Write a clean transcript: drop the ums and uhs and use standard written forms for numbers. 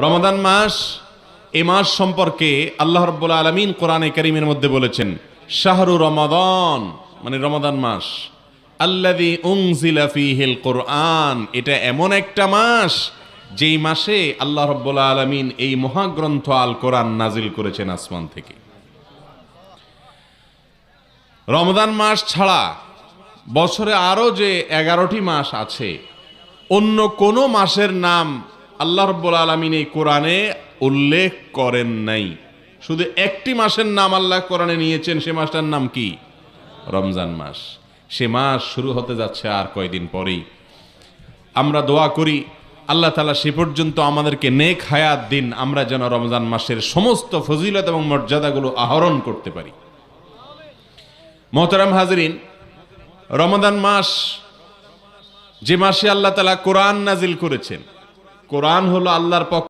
রমাদান মাস, এ মাস সম্পর্কে আল্লাহ রাব্বুল আলামিন কোরআনে কারীমের মধ্যে বলেছেন, শাহরু রমাদান, মানে রমাদান মাস, আল্লাযী উনজিলা ফীহিল কোরআন, এটা এমন একটা মাস যেই মাসে আল্লাহ রাব্বুল আলামিন এই মহাগ্রন্থ আল কোরআন নাজিল করেছেন আসমান থেকে। রমাদান মাস ছাড়া বছরে আরো যে 11টি মাস আছে, অন্য কোনো মাসের নাম আল্লাহ রাব্বুল আলামিন এই কোরআনে উল্লেখ করেন নাই। শুধু একটি মাসের নাম আল্লাহ কোরআনে নিয়েছেন, সে মাসটার নাম কি? রমজান মাস। সে মাস শুরু হতে যাচ্ছে আর কয়দিন পরেই। আমরা দোয়া করি আল্লাহ তাআলা সে পর্যন্ত আমাদেরকে নেক হায়াত দিন, আমরা যেন রমজান মাসের সমস্ত ফজিলত এবং মর্যাদাগুলো আহরণ করতে পারি। মোহতারাম হাজরিন, রমাদান মাস যে মাসে আল্লাহ তাআলা কোরআন নাজিল করেছেন, কোরআন হলো আল্লাহর পক্ষ